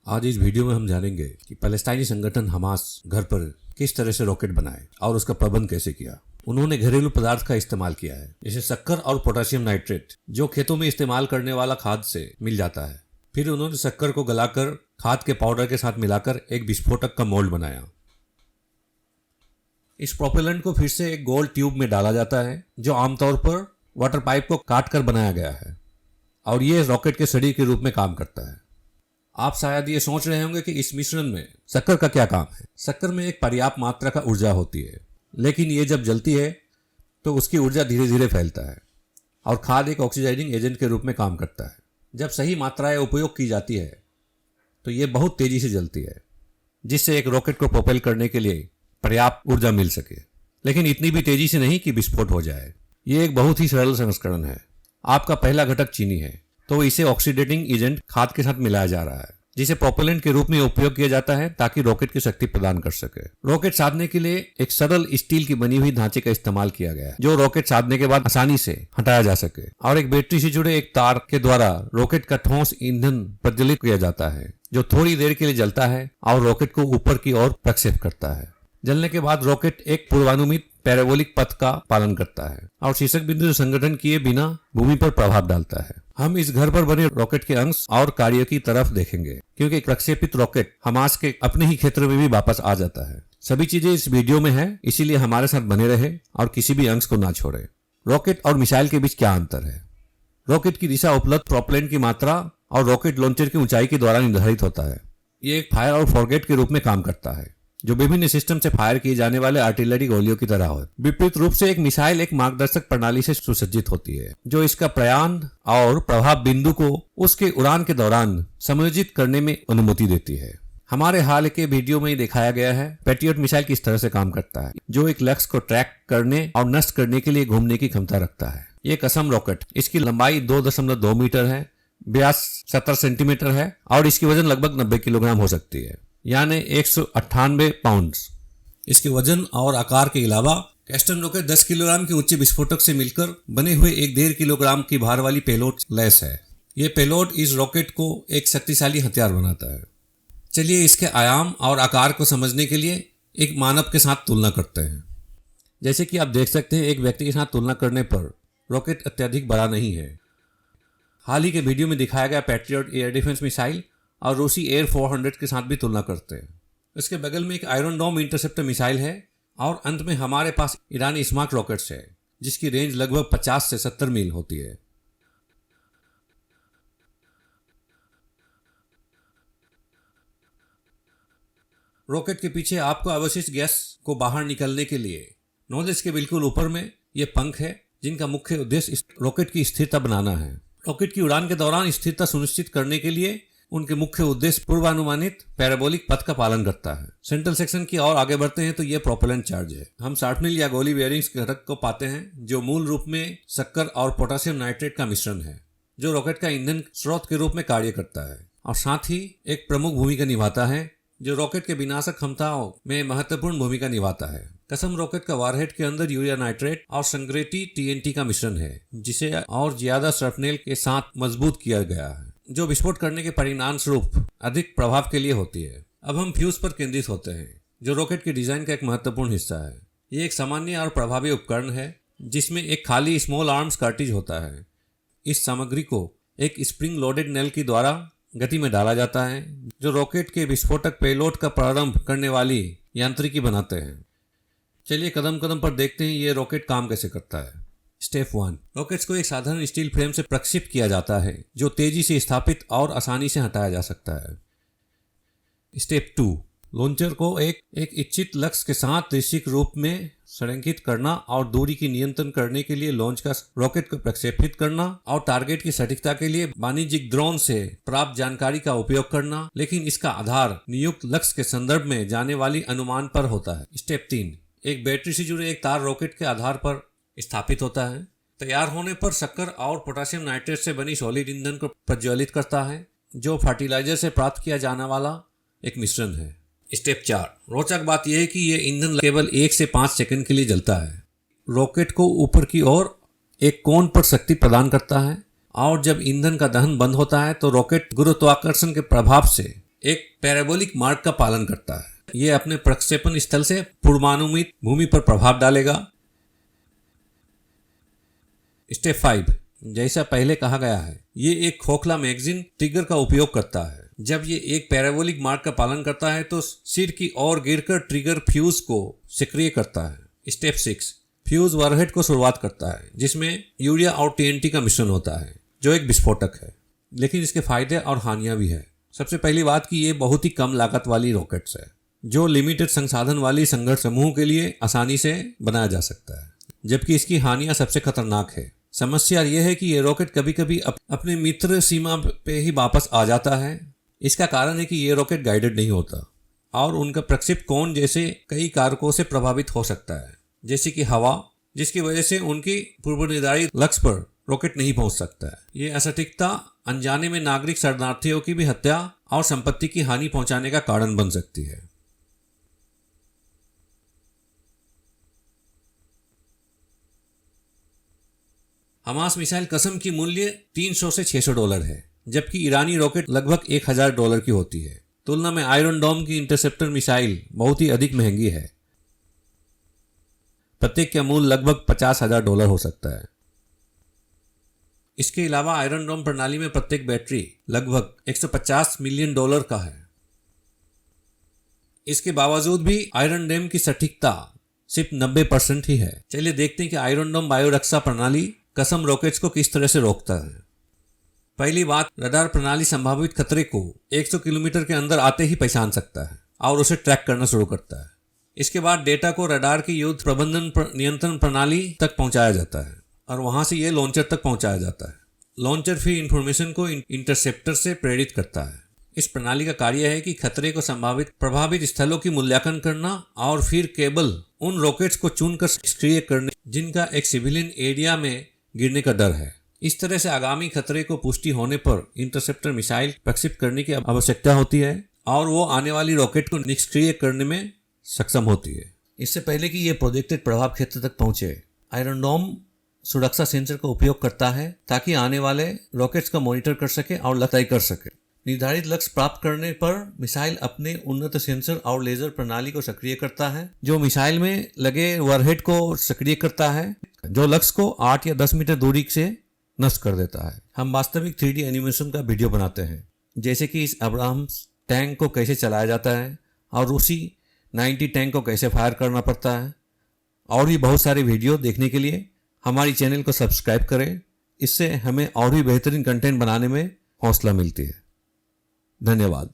आज इस वीडियो में हम जानेंगे कि पैलेस्टाइनी संगठन हमास घर पर किस तरह से रॉकेट बनाए और उसका प्रबंध कैसे किया। उन्होंने घरेलू पदार्थ का इस्तेमाल किया है, जैसे शक्कर और पोटेशियम नाइट्रेट, जो खेतों में इस्तेमाल करने वाला खाद से मिल जाता है। फिर उन्होंने शक्कर को गलाकर खाद के पाउडर के साथ मिलाकर एक विस्फोटक का मोल्ड बनाया। इस प्रोपेलेंट को फिर से एक गोल ट्यूब में डाला जाता है, जो आमतौर पर वाटर पाइप को काट कर बनाया गया है, और ये रॉकेट के शरीर के रूप में काम करता है। आप शायद ये सोच रहे होंगे कि इस मिश्रण में शक्कर का क्या काम है। शक्कर में एक पर्याप्त मात्रा का ऊर्जा होती है, लेकिन ये जब जलती है तो उसकी ऊर्जा धीरे धीरे फैलता है और खाद एक ऑक्सीडाइजिंग एजेंट के रूप में काम करता है। जब सही मात्राएं उपयोग की जाती है तो ये बहुत तेजी से जलती है, जिससे एक रॉकेट को प्रोपेल करने के लिए पर्याप्त ऊर्जा मिल सके, लेकिन इतनी भी तेजी से नहीं कि विस्फोट हो जाए। ये एक बहुत ही सरल संस्करण है। आपका पहला घटक चीनी है, तो इसे ऑक्सीडेटिंग एजेंट खाद के साथ मिलाया जा रहा है, जिसे प्रोपेलेंट के रूप में उपयोग किया जाता है ताकि रॉकेट की शक्ति प्रदान कर सके। रॉकेट साधने के लिए एक सरल स्टील की बनी हुई ढांचे का इस्तेमाल किया गया है, जो रॉकेट साधने के बाद आसानी से हटाया जा सके, और एक बैटरी से जुड़े एक तार के द्वारा रॉकेट का ठोस ईंधन प्रज्वलित किया जाता है, जो थोड़ी देर के लिए जलता है और रॉकेट को ऊपर की ओर प्रक्षेप करता है। जलने के बाद रॉकेट एक पूर्वानुमित पैराबोलिक पथ का पालन करता है और शीर्षक बिंदु संगठन किए बिना भूमि पर प्रभाव डालता है। हम इस घर पर बने रॉकेट के अंश और कार्य की तरफ देखेंगे, क्योंकि प्रक्षेपित रॉकेट हमास के अपने ही क्षेत्र में भी वापस आ जाता है। सभी चीजें इस वीडियो में है, इसीलिए हमारे साथ बने रहे और किसी भी अंश को ना छोड़े। रॉकेट और मिसाइल के बीच क्या अंतर है? रॉकेट की दिशा उपलब्ध प्रोपेलेंट की मात्रा और रॉकेट लॉन्चर की ऊंचाई के द्वारा निर्धारित होता है। ये एक फायर और फॉरगेट के रूप में काम करता है, जो विभिन्न सिस्टम से फायर किए जाने वाले आर्टिलरी गोलियों की तरह हो। विपरीत रूप से एक मिसाइल एक मार्गदर्शक प्रणाली से सुसज्जित होती है, जो इसका प्रयाण और प्रभाव बिंदु को उसके उड़ान के दौरान समायोजित करने में अनुमति देती है। हमारे हाल के वीडियो में दिखाया गया है पैट्रियट मिसाइल किस तरह से काम करता है, जो एक लक्ष्य को ट्रैक करने और नष्ट करने के लिए घूमने की क्षमता रखता है। ये कसम रॉकेट, इसकी लंबाई 2.2 मीटर है, व्यास 70 सेंटीमीटर है और इसकी वजन लगभग 90 किलोग्राम हो सकती है, यानी 198 पाउंड। इसके वजन और आकार के अलावा कैस्टन रॉकेट 10 किलोग्राम के उच्च विस्फोटक से मिलकर बने हुए एक 1.5 किलोग्राम की भार वाली पेलोड लैस है। ये पेलोड इस रॉकेट को एक शक्तिशाली हथियार बनाता है। चलिए इसके आयाम और आकार को समझने के लिए एक मानव के साथ तुलना करते हैं। जैसे कि आप देख सकते हैं, एक व्यक्ति के साथ तुलना करने पर रॉकेट अत्यधिक बड़ा नहीं है। हाल ही के वीडियो में दिखाया गया पैट्रियट एयर डिफेंस मिसाइल और रूसी एयर 400 के साथ भी तुलना करते हैं। इसके बगल में एक आयरन डोम इंटरसेप्टर मिसाइल है और अंत में हमारे पास ईरानी स्मार्ट रॉकेट्स है, जिसकी रेंज लगभग 50 से 70 मील होती है। रॉकेट के पीछे आपको अवशिष्ट गैस को बाहर निकलने के लिए नोजल के बिल्कुल ऊपर में ये पंख है, जिनका मुख्य उद्देश्य रॉकेट की स्थिरता बनाना है। रॉकेट की उड़ान के दौरान स्थिरता सुनिश्चित करने के लिए उनके मुख्य उद्देश्य पूर्वानुमानित पैराबोलिक पथ का पालन करता है। सेंट्रल सेक्शन की ओर आगे बढ़ते हैं तो यह प्रोपेलेंट चार्ज है। हम शार्पनेल या गोली बेयरिंग्स के घटक को पाते हैं, जो मूल रूप में शक्कर और पोटेशियम नाइट्रेट का मिश्रण है, जो रॉकेट का ईंधन स्रोत के रूप में कार्य करता है और साथ ही एक प्रमुख भूमिका निभाता है, जो रॉकेट के विनाशक क्षमताओं में महत्वपूर्ण भूमिका निभाता है। कसम रॉकेट का वारहेड के अंदर यूरिया नाइट्रेट और संग्रेटी टीएनटी का मिश्रण है, जिसे और ज्यादा शार्पनेल के साथ मजबूत किया गया है, जो विस्फोट करने के परिणाम स्वरूप अधिक प्रभाव के लिए होती है। अब हम फ्यूज पर केंद्रित होते हैं, जो रॉकेट के डिजाइन का एक महत्वपूर्ण हिस्सा है। ये एक सामान्य और प्रभावी उपकरण है, जिसमें एक खाली स्मॉल आर्म्स कार्टिज होता है। इस सामग्री को एक स्प्रिंग लोडेड नेल के द्वारा गति में डाला जाता है, जो रॉकेट के विस्फोटक पेलोड का प्रारंभ करने वाली यांत्रिकी बनाते हैं। चलिए कदम कदम पर देखते हैं ये रॉकेट काम कैसे करता है। स्टेप 1, रॉकेट्स को एक साधारण स्टील फ्रेम से प्रक्षेपित किया जाता है, जो तेजी से स्थापित और आसानी से हटाया जा सकता है। स्टेप 2, लॉन्चर को एक इच्छित लक्ष्य के साथ दृश्यिक रूप में संरेखित करना और दूरी की नियंत्रण करने के लिए लॉन्च का रॉकेट को प्रक्षेपित करना और टारगेट की सटीकता के लिए वाणिज्यिक ड्रोन से प्राप्त जानकारी का उपयोग करना, लेकिन इसका आधार नियुक्त लक्ष्य के संदर्भ में जाने वाली अनुमान पर होता है। स्टेप 3, एक बैटरी से जुड़े एक तार रॉकेट के आधार पर स्थापित होता है। तैयार होने पर शक्कर और पोटेशियम नाइट्रेट से बनी सॉलिड ईंधन को प्रज्वलित करता है, जो फर्टिलाइजर से प्राप्त किया जाने वाला एक मिश्रण है। स्टेप 4, रोचक बात यह है कि यह ईंधन केवल 1 से 5 सेकंड के लिए जलता है। रॉकेट को ऊपर की ओर एक कोण पर शक्ति प्रदान करता है और जब ईंधन का दहन बंद होता है तो रॉकेट गुरुत्वाकर्षण के प्रभाव से एक पैराबोलिक मार्ग का पालन करता है। ये अपने प्रक्षेपण स्थल से पूर्वानुमित भूमि पर प्रभाव डालेगा। स्टेप 5, जैसा पहले कहा गया है, ये एक खोखला मैगजीन ट्रिगर का उपयोग करता है। जब ये एक पैराबोलिक मार्ग का पालन करता है तो सिर की ओर गिरकर ट्रिगर फ्यूज को सक्रिय करता है। स्टेप 6, फ्यूज वॉरहेड को शुरुआत करता है, जिसमें यूरिया और टीएनटी का मिश्रण होता है, जो एक विस्फोटक है। लेकिन इसके फायदे और हानियां भी है। सबसे पहली बात कि ये बहुत ही कम लागत वाली रॉकेट्स है, जो लिमिटेड संसाधन वाली संघर्ष समूह के लिए आसानी से बनाया जा सकता है। जबकि इसकी हानियां सबसे खतरनाक है। समस्या यह है कि ये रॉकेट कभी कभी अपने मित्र सीमा पे ही वापस आ जाता है। इसका कारण है कि ये रॉकेट गाइडेड नहीं होता और उनका प्रक्षेप कोण जैसे कई कारकों से प्रभावित हो सकता है, जैसे कि हवा, जिसकी वजह से उनकी पूर्व निर्धारित लक्ष्य पर रॉकेट नहीं पहुंच सकता है। ये असटीकता अनजाने में नागरिक शरणार्थियों की भी हत्या और संपत्ति की हानि पहुंचाने का कारण बन सकती है। हमास मिसाइल कसम की मूल्य $300 से $600 है, जबकि ईरानी रॉकेट लगभग $1000 की होती है। तुलना में आयरन डोम की इंटरसेप्टर मिसाइल बहुत ही अधिक महंगी है। प्रत्येक का मूल्य लगभग $50,000 हो सकता है। इसके अलावा आयरन डोम प्रणाली में प्रत्येक बैटरी लगभग $150 मिलियन का है। इसके बावजूद भी आयरन डोम की सटीकता सिर्फ 90% ही है। चलिए देखते हैं कि आयरन डोम बायोरक्षा प्रणाली कसम रॉकेट्स को किस तरह से रोकता है। पहली बात, रडार प्रणाली संभावित खतरे को 100 किलोमीटर के अंदर आते ही पहचान सकता है और उसे ट्रैक करना शुरू करता है। इसके बाद डेटा को रडार की युद्ध प्रबंधन नियंत्रण प्रणाली तक पहुंचाया जाता है और वहां से यह लॉन्चर तक पहुंचाया जाता है। लॉन्चर फिर इंफॉर्मेशन को इंटरसेप्टर से प्रेरित करता है। इस प्रणाली का कार्य है कि खतरे को संभावित प्रभावित स्थलों की मूल्यांकन करना और फिर केवल उन रॉकेट्स को चुनकर सक्रिय करने जिनका एक सिविलियन एरिया में गिरने का डर है। इस तरह से आगामी खतरे को पुष्टि होने पर इंटरसेप्टर मिसाइल प्रक्षेपित करने की आवश्यकता होती है और वो आने वाली रॉकेट को निष्क्रिय करने में सक्षम होती है। इससे पहले कि ये प्रोजेक्टेड प्रभाव क्षेत्र तक पहुंचे, आयरन डोम सुरक्षा सेंसर का उपयोग करता है ताकि आने वाले रॉकेट्स का मॉनिटर कर सके और लक्ष्य तय कर सके। निर्धारित लक्ष्य प्राप्त करने पर मिसाइल अपने उन्नत सेंसर और लेजर प्रणाली को सक्रिय करता है, जो मिसाइल में लगे वॉरहेड को सक्रिय करता है, जो लक्ष्य को 8 या 10 मीटर दूरी से नष्ट कर देता है। हम वास्तविक 3D एनिमेशन का वीडियो बनाते हैं, जैसे कि इस अब्राहम्स टैंक को कैसे चलाया जाता है और रूसी 90 टैंक को कैसे फायर करना पड़ता है। और भी बहुत सारे वीडियो देखने के लिए हमारी चैनल को सब्सक्राइब करें। इससे हमें और भी बेहतरीन कंटेंट बनाने में हौसला मिलती है। धन्यवाद।